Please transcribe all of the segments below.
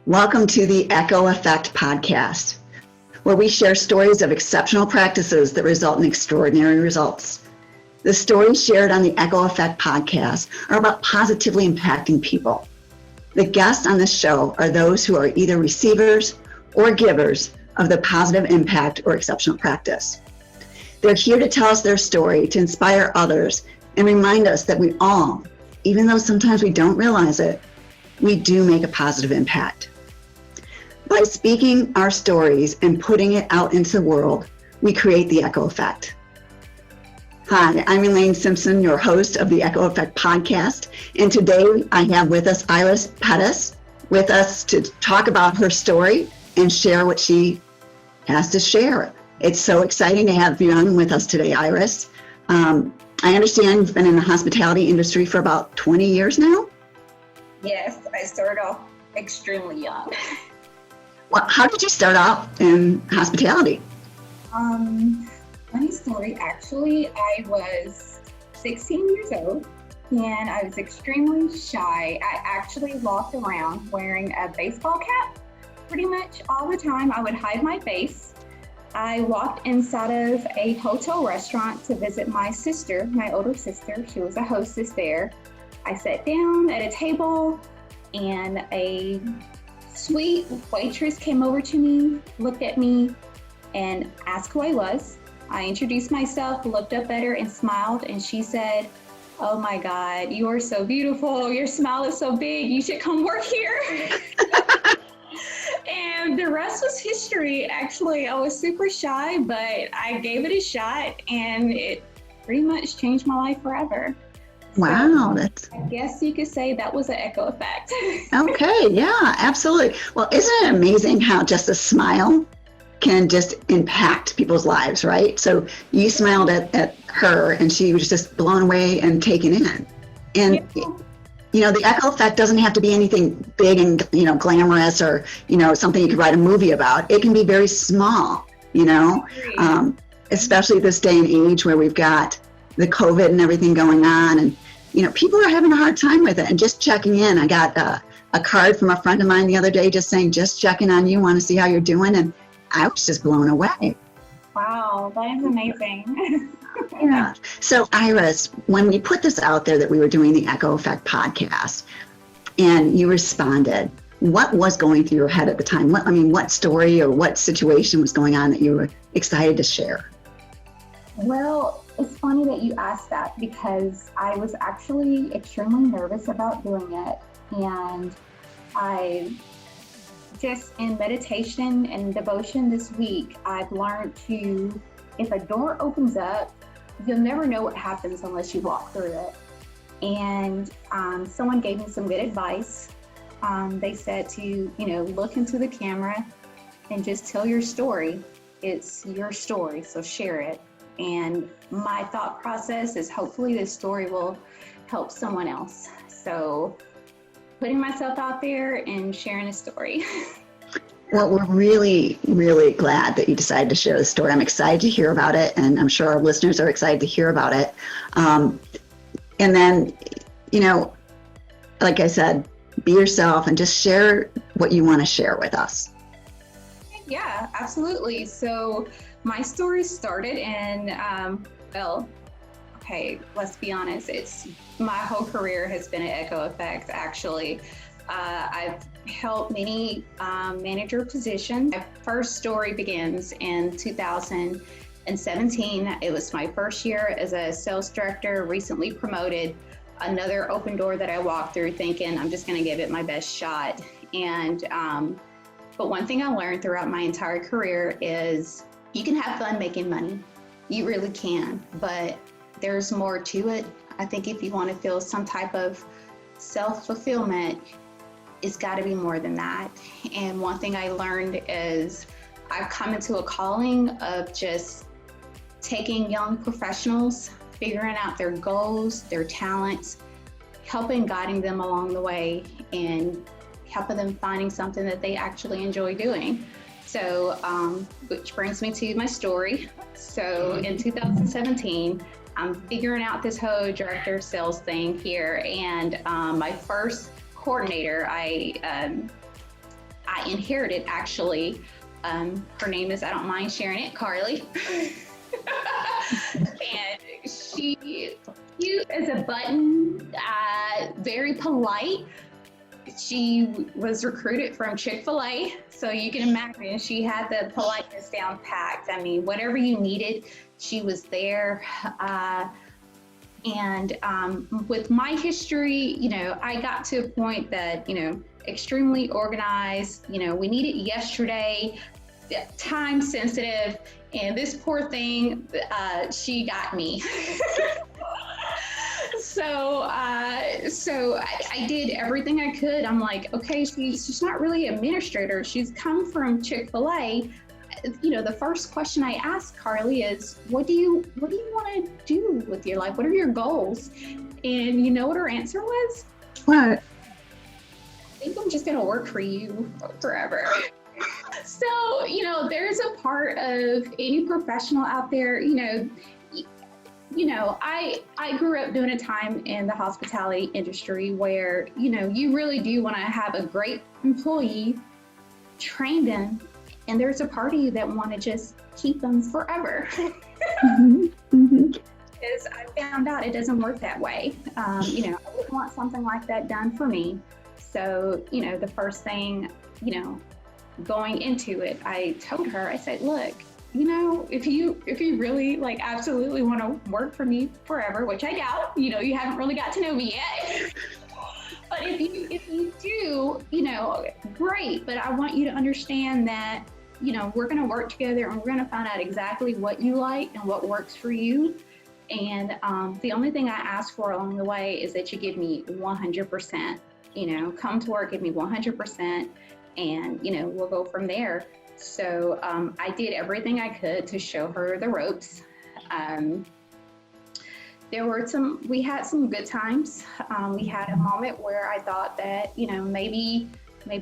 Welcome to the Echo Effect podcast, where we share stories of exceptional practices that result in extraordinary results. The stories shared on the Echo Effect podcast are about positively impacting people. The guests on this show are those who are either receivers or givers of the positive impact or exceptional practice. They're here to tell us their story, to inspire others, and remind us that we all, even though sometimes we don't realize it, we do make a positive impact. By speaking our stories and putting it out into the world, we create the Echo Effect. Hi, I'm Elaine Simpson, your host of the Echo Effect podcast, and today I have with us Iris Pettus with us to talk about her story and share what she has to share. It's so exciting to have you on with us today, Iris. I understand you've been in the hospitality industry for about 20 years now? Yes, I started off extremely young. Well, how did you start out in hospitality? Funny story, actually, I was 16 years old and I was extremely shy. I actually walked around wearing a baseball cap pretty much all the time. I would hide my face. I walked inside of a hotel restaurant to visit my sister, my older sister. She was a hostess there. I sat down at a table and a sweet waitress came over to me, looked at me, and asked who I was. I introduced myself, looked up at her and smiled, and she said, "Oh my God, you are so beautiful. Your smile is so big. You should come work here." And the rest was history. Actually, I was super shy, but I gave it a shot, and it pretty much changed my life forever. Wow, I guess you could say that was an echo effect. Okay, yeah, absolutely. Well, isn't it amazing how just a smile can just impact people's lives, right? So you smiled at her and she was just blown away and taken in. And, you know, the echo effect doesn't have to be anything big and, glamorous or, something you could write a movie about. It can be very small, especially this day and age where we've got the COVID and everything going on, and people are having a hard time with it. And just checking in, I got a card from a friend of mine the other day just saying, just checking on you, want to see how you're doing, and I was just blown away. Wow, that is amazing. Yeah. So Iris, when we put this out there that we were doing the Echo Effect podcast and you responded, what was going through your head at the time? What story or what situation was going on that you were excited to share? Well, it's funny that you asked that because I was actually extremely nervous about doing it. And I just, in meditation and devotion this week, I've learned to, if a door opens up, you'll never know what happens unless you walk through it. And someone gave me some good advice. They said to, look into the camera and just tell your story. It's your story, so share it. And my thought process is hopefully this story will help someone else. So putting myself out there and sharing a story. Well, we're really, really glad that you decided to share the story. I'm excited to hear about it, and I'm sure our listeners are excited to hear about it. And then, like I said, be yourself and just share what you want to share with us. Yeah, absolutely. So my story started in, let's be honest. My whole career has been an echo effect, actually. I've held many manager positions. My first story begins in 2017. It was my first year as a sales director, recently promoted. Another open door that I walked through thinking I'm just going to give it my best shot. And but one thing I learned throughout my entire career is you can have fun making money. You really can, but there's more to it. I think if you want to feel some type of self-fulfillment, it's got to be more than that. And one thing I learned is I've come into a calling of just taking young professionals, figuring out their goals, their talents, guiding them along the way, and helping them finding something that they actually enjoy doing. So, which brings me to my story. So in 2017, I'm figuring out this whole director of sales thing here, and my first coordinator, I I inherited, actually. Her name is, I don't mind sharing it, Carly. And she cute as a button, very polite. She was recruited from Chick-fil-A, so you can imagine she had the politeness down packed. I mean, whatever you needed, she was there. And with my history, I got to a point that, extremely organized, we need it yesterday, time sensitive, and this poor thing, she got me. So I did everything I could. I'm like, okay, she's not really an administrator. She's come from Chick-fil-A. The first question I asked Carly is, what do you want to do with your life? What are your goals? And you know what her answer was? What? I think I'm just going to work for you forever. So, there's a part of any professional out there, I grew up during a time in the hospitality industry where, you really do want to have a great employee, train them, and there's a party that want to just keep them forever. Because I found out it doesn't work that way. I wouldn't want something like that done for me. So, the first thing, going into it, I told her, I said, look, if you really absolutely want to work for me forever, which I doubt, you haven't really got to know me yet. But if you do, great. But I want you to understand that, we're going to work together and we're going to find out exactly what you like and what works for you. And the only thing I ask for along the way is that you give me 100%, come to work, give me 100%, and, we'll go from there. So I did everything I could to show her the ropes. We had some good times. We had a moment where I thought that, maybe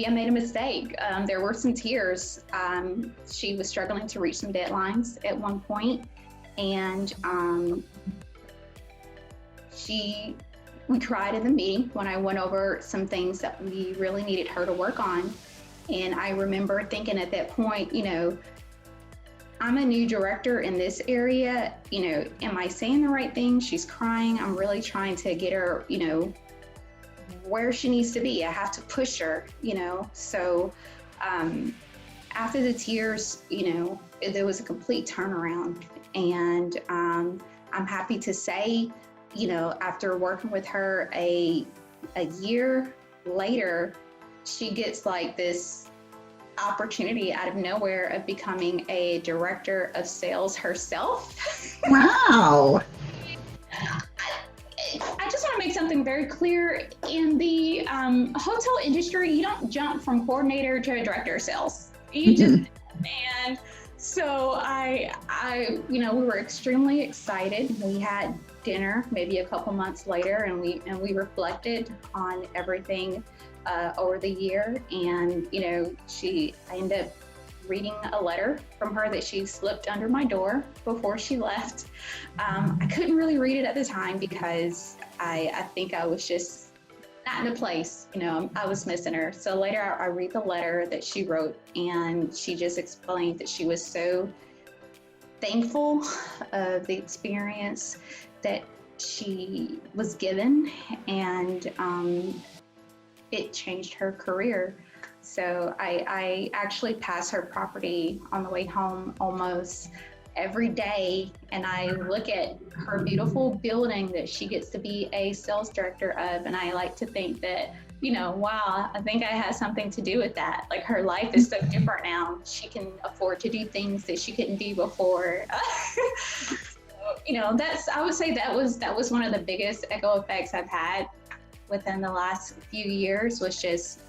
I made a mistake. There were some tears. She was struggling to reach some deadlines at one point, and we cried in the meeting when I went over some things that we really needed her to work on. And I remember thinking at that point, I'm a new director in this area, am I saying the right thing? She's crying. I'm really trying to get her, where she needs to be. I have to push her, So after the tears, there was a complete turnaround. And I'm happy to say, after working with her a year later, she gets this opportunity out of nowhere of becoming a director of sales herself. Wow. I just want to make something very clear. In the hotel industry, you don't jump from coordinator to a director of sales. You just, and so we were extremely excited. We had dinner maybe a couple months later, and we reflected on everything over the year, and I ended up reading a letter from her that she slipped under my door before she left. I couldn't really read it at the time because I think I was just not in a place, I was missing her. So later I read the letter that she wrote, and she just explained that she was so thankful of the experience that she was given, and it changed her career. So I actually pass her property on the way home almost every day, and I look at her beautiful building that she gets to be a sales director of, and I like to think that, wow, I think I had something to do with that. Her life is so different now. She can afford to do things that she couldn't do before. I would say that was one of the biggest echo effects I've had within the last few years, was just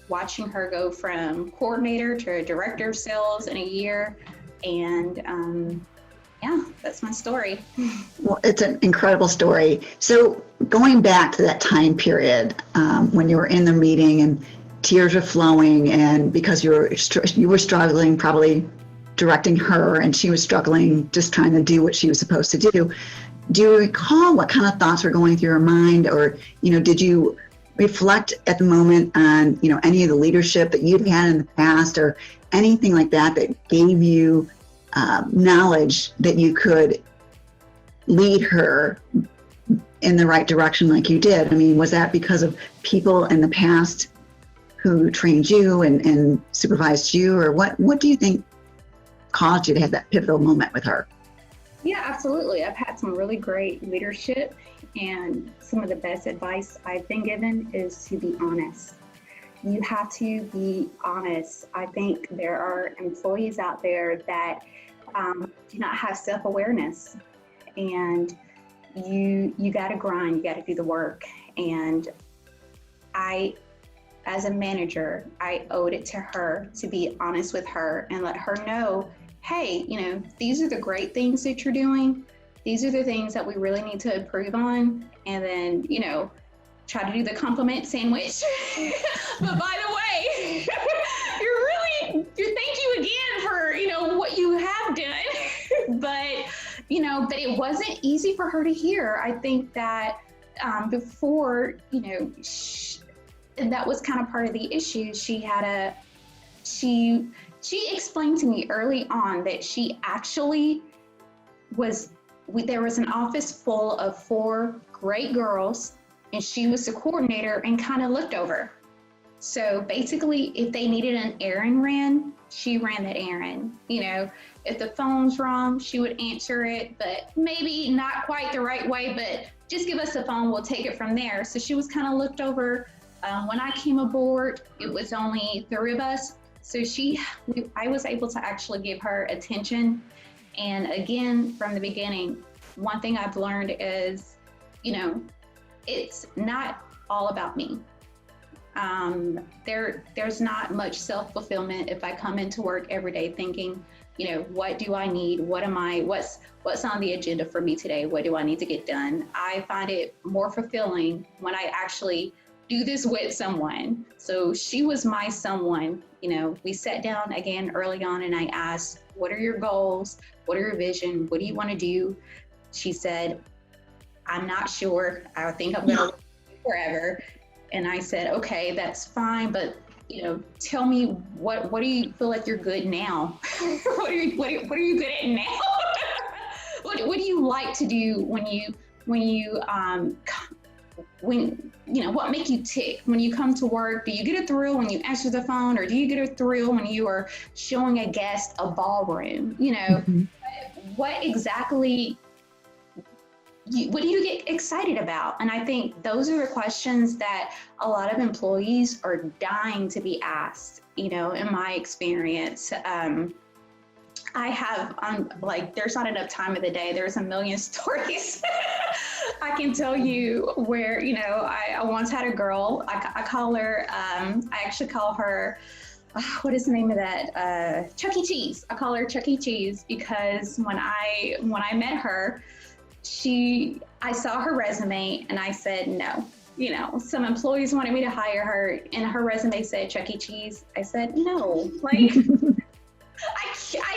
watching her go from coordinator to a director of sales in a year. And that's my story. Well, it's an incredible story. So going back to that time period when you were in the meeting and tears were flowing, and because you were struggling probably directing her, and she was struggling just trying to do what she was supposed to do. Do you recall what kind of thoughts were going through your mind, or did you reflect at the moment on, any of the leadership that you've had in the past or anything like that that gave you knowledge that you could lead her in the right direction like you did? I mean, was that because of people in the past who trained you and supervised you, or what do you think caused you to have that pivotal moment with her? Yeah, absolutely. I've had some really great leadership, and some of the best advice I've been given is to be honest. You have to be honest. I think there are employees out there that do not have self-awareness, and you got to grind, you got to do the work. And as a manager, I owed it to her to be honest with her and let her know, hey, these are the great things that you're doing. These are the things that we really need to improve on. And then, try to do the compliment sandwich. But by the way, thank you again for, what you have done. But it wasn't easy for her to hear. I think that before, and that was kind of part of the issue. She explained to me early on that she actually there was an office full of 4 great girls, and she was the coordinator and kind of looked over. So basically, if they needed an errand ran, she ran that errand. If the phone's wrong, she would answer it, but maybe not quite the right way, but just give us the phone, we'll take it from there. So she was kind of looked over. When I came aboard, it was only 3 of us. So I was able to actually give her attention. And again, from the beginning, one thing I've learned is, it's not all about me. There's not much self-fulfillment if I come into work every day thinking, what do I need? What's on the agenda for me today? What do I need to get done? I find it more fulfilling when I actually do this with someone. So she was my someone. We sat down again early on and I asked, what are your goals? What are your vision? What do you want to do? She said, I'm not sure. I think I'm going to live forever. And I said, okay, that's fine. But, tell me what do you feel like you're good now? what are you good at now? what do you like to do what make you tick when you come to work? Do you get a thrill when you answer the phone, or do you get a thrill when you are showing a guest a ballroom? Mm-hmm. What exactly, what do you get excited about? And I think those are the questions that a lot of employees are dying to be asked, in my experience. I have, there's not enough time of the day. There's a million stories I can tell you where, I once had a girl, I call her, I actually call her, what is the name of that? Chuck E. Cheese. I call her Chuck E. Cheese because when I met her, I saw her resume and I said, no. Some employees wanted me to hire her and her resume said Chuck E. Cheese. I said, no, I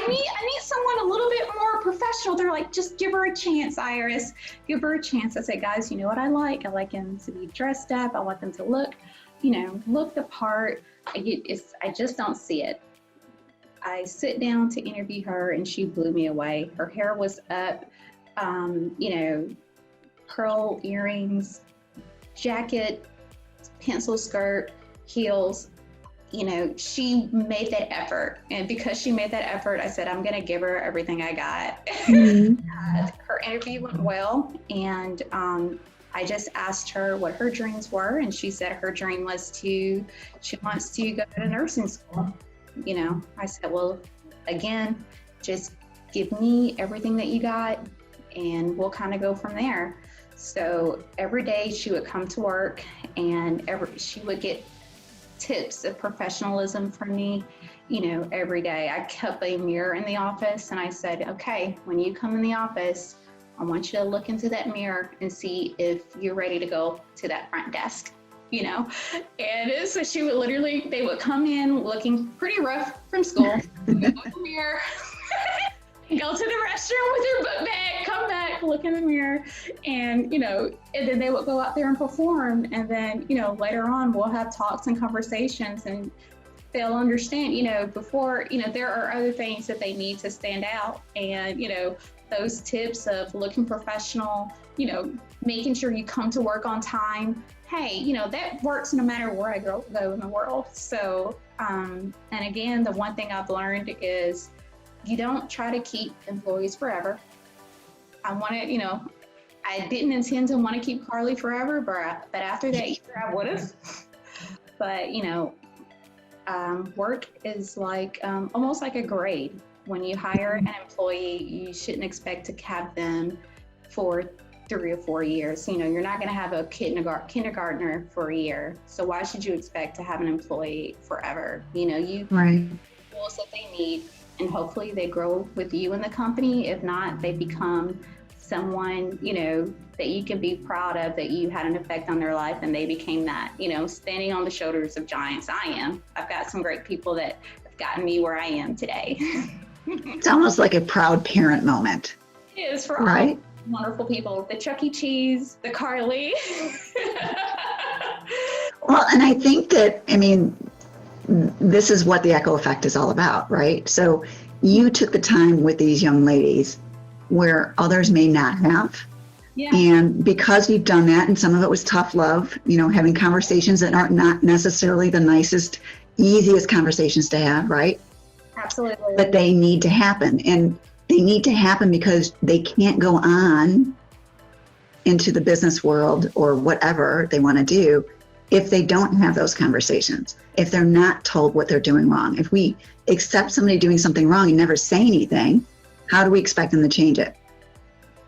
need someone a little bit more professional. They're like, just give her a chance, Iris. Give her a chance. I said, guys, you know what I like? I like them to be dressed up. I want them to look the part. I just don't see it. I sit down to interview her and she blew me away. Her hair was up, pearl earrings, jacket, pencil skirt, heels. She made that effort. And because she made that effort, I said, I'm going to give her everything I got. Mm-hmm. Her interview went well. And I just asked her what her dreams were. And she said her dream was she wants to go to nursing school. I said, well, again, just give me everything that you got and we'll kind of go from there. So every day she would come to work and she would get tips of professionalism from me, every day. I kept a mirror in the office and I said, okay, when you come in the office, I want you to look into that mirror and see if you're ready to go to that front desk, And so they would come in looking pretty rough from school, go in the mirror, go to the restroom with your book bag, come back, look in the mirror, and, and then they would go out there and perform. And then, later on we'll have talks and conversations, and they'll understand, before, there are other things that they need to stand out. And, those tips of looking professional, making sure you come to work on time. Hey, that works no matter where I go in the world. So, and again, the one thing I've learned is you don't try to keep employees forever. I didn't intend to want to keep Carly forever, but after that year I would have. But, work is like almost like a grade. When you hire an employee, you shouldn't expect to have them for 3 or 4 years. You're not going to have a kindergartner for a year. So why should you expect to have an employee forever? You right. tools that they need, and hopefully they grow with you in the company. If not, they become someone, that you can be proud of, that you had an effect on their life, and they became that, standing on the shoulders of giants. I've got some great people that have gotten me where I am today. It's almost like a proud parent moment. It is for right? all wonderful people, the Chuck E. Cheese, the Carly. Well, and I think that, this is what the echo effect is all about, right? So you took the time with these young ladies where others may not have. Yeah. And because you've done that, and some of it was tough love, having conversations that aren't not necessarily the nicest, easiest conversations to have, right? Absolutely. But they need to happen. And they need to happen because they can't go on into the business world or whatever they want to do if they don't have those conversations, if they're not told what they're doing wrong. If we accept somebody doing something wrong and never say anything, how do we expect them to change it?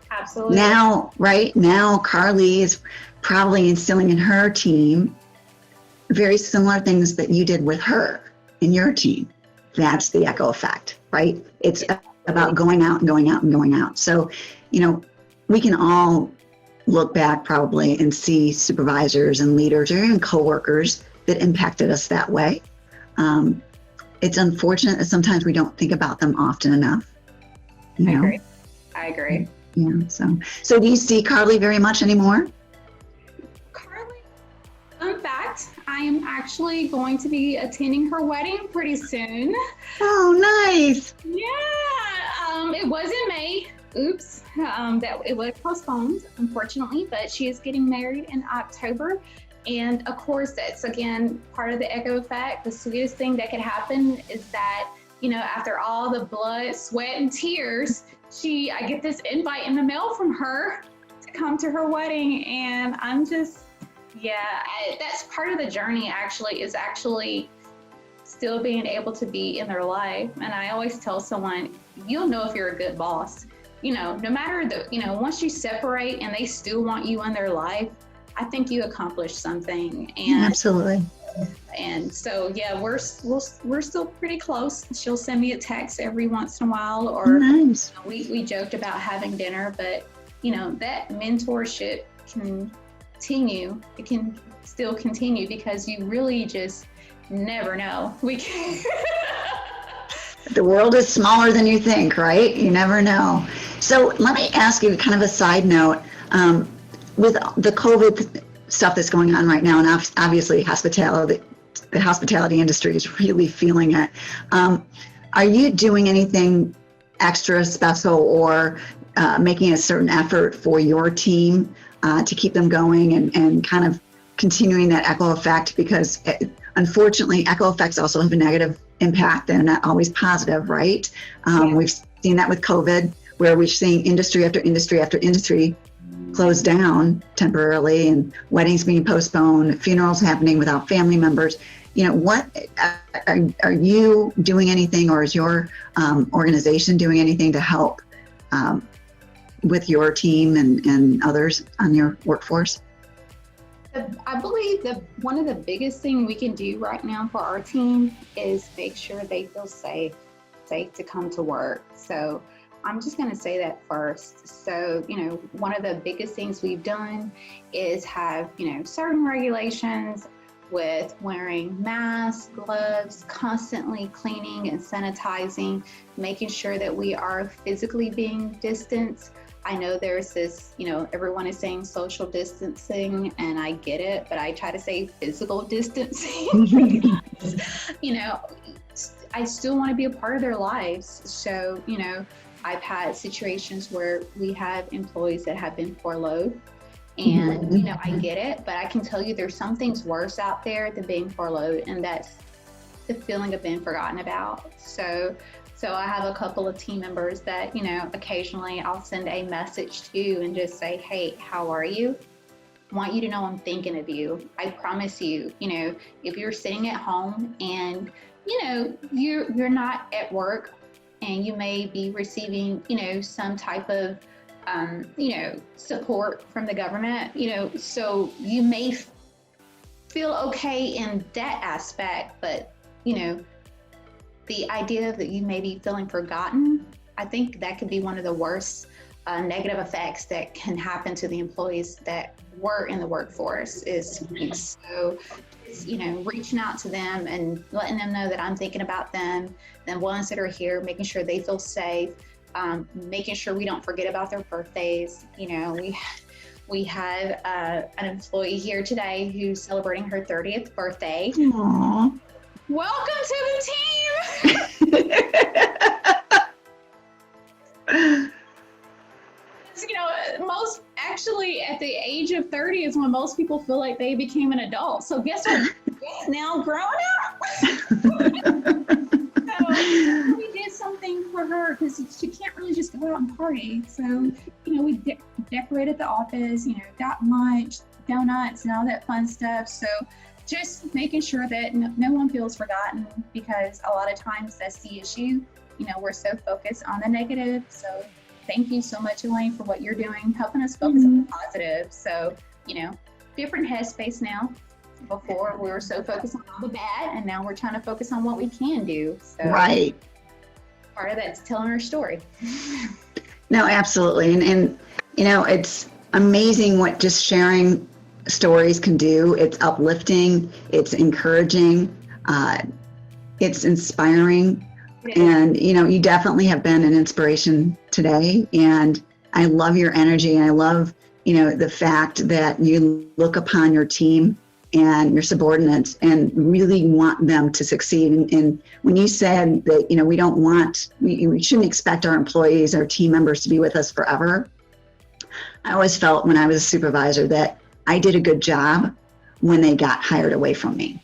Absolutely. Now Carly is probably instilling in her team very similar things that you did with her in your team. That's the echo effect, right? It's about going out and going out and going out. So, we can all look back probably and see supervisors and leaders or even coworkers that impacted us that way. It's unfortunate that sometimes we don't think about them often enough. I agree. Yeah. So do you see Carly very much anymore? Carly, in fact, I am actually going to be attending her wedding pretty soon. Oh, nice. Yeah. It was in May. Oops. That it was postponed, unfortunately, but she is getting married in October. And of course, that's again part of the echo effect. The sweetest thing that could happen is that, after all the blood, sweat, and tears, I get this invite in the mail from her to come to her wedding. And I'm just, that's part of the journey is actually still being able to be in their life. And I always tell someone, you'll know if you're a good boss. No matter once you separate and they still want you in their life, I think you accomplished something. And absolutely. And so, we're still pretty close. She'll send me a text every once in a while, or nice. We joked about having dinner, but that mentorship can continue. It can still continue because you really just never know. The world is smaller than you think, right? You never know. So let me ask you kind of a side note. With the COVID stuff that's going on right now, and obviously the hospitality industry is really feeling it. Are you doing anything extra special or making a certain effort for your team to keep them going and kind of continuing that echo effect? Because unfortunately, echo effects also have a negative impact. They're not always positive, right? We've seen that with COVID, where we've seen industry after industry after industry close down temporarily, and weddings being postponed, funerals happening without family members. What are you doing anything, or is your organization doing anything to help with your team and others on your workforce? I believe one of the biggest things we can do right now for our team is make sure they feel safe to come to work. So I'm just going to say that first. So, one of the biggest things we've done is have, certain regulations with wearing masks, gloves, constantly cleaning and sanitizing, making sure that we are physically being distanced. I know there's this, everyone is saying social distancing, and I get it, but I try to say physical distancing because, I still want to be a part of their lives. So, I've had situations where we have employees that have been furloughed. And, I get it, but I can tell you there's some things worse out there than being furloughed, and that's the feeling of being forgotten about. So I have a couple of team members that, occasionally I'll send a message to and just say, hey, how are you? I want you to know I'm thinking of you. I promise you, if you're sitting at home and, you're not at work and you may be receiving, some type of support from the government, so you may feel okay in that aspect, but, the idea that you may be feeling forgotten, I think that could be one of the worst negative effects that can happen to the employees that were in the workforce is so, reaching out to them and letting them know that I'm thinking about them, the ones that are here, making sure they feel safe. Making sure we don't forget about their birthdays. We have an employee here today who's celebrating her 30th birthday. Aww. Welcome to the team. Most actually at the age of 30 is when most people feel like they became an adult. So guess what? Now grown up. So we did something for her because she can't really just go out and party. So, we decorated the office, got lunch, donuts, and all that fun stuff. So just making sure that no one feels forgotten, because a lot of times that's the issue. We're so focused on the negative. So thank you so much, Elaine, for what you're doing, helping us focus on the positive. So, different headspace now. Before we were so focused on all the bad, and now we're trying to focus on what we can do. So Right. Part of that's telling our story. No, absolutely. And it's amazing what just sharing stories can do. It's uplifting, it's encouraging, it's inspiring. And, you definitely have been an inspiration today. And I love your energy. And I love, the fact that you look upon your team and your subordinates and really want them to succeed. And when you said that, we shouldn't expect our employees, our team members to be with us forever. I always felt when I was a supervisor that I did a good job when they got hired away from me.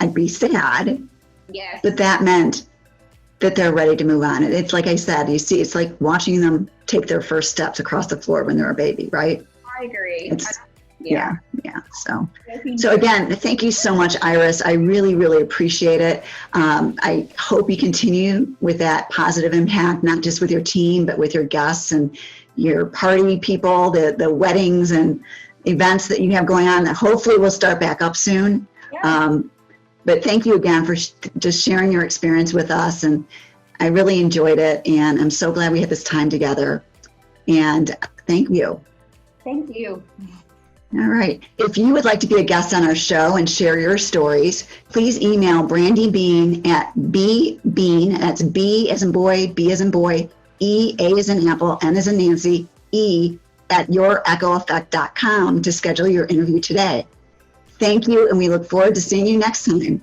I'd be sad, Yes. but that meant that they're ready to move on. It's like I said, it's like watching them take their first steps across the floor when they're a baby, right? I agree. Yeah. So again, thank you so much, Iris. I really, really appreciate it. I hope you continue with that positive impact, not just with your team, but with your guests and your party people, the weddings and events that you have going on that hopefully will start back up soon. Yeah. But thank you again for just sharing your experience with us. And I really enjoyed it. And I'm so glad we had this time together. And thank you. Thank you. All right. If you would like to be a guest on our show and share your stories, please email Brandy Bean at bbean, that's B as in boy, B as in boy, E, A as in apple, N as in Nancy, E at yourechoeffect.com to schedule your interview today. Thank you, and we look forward to seeing you next time.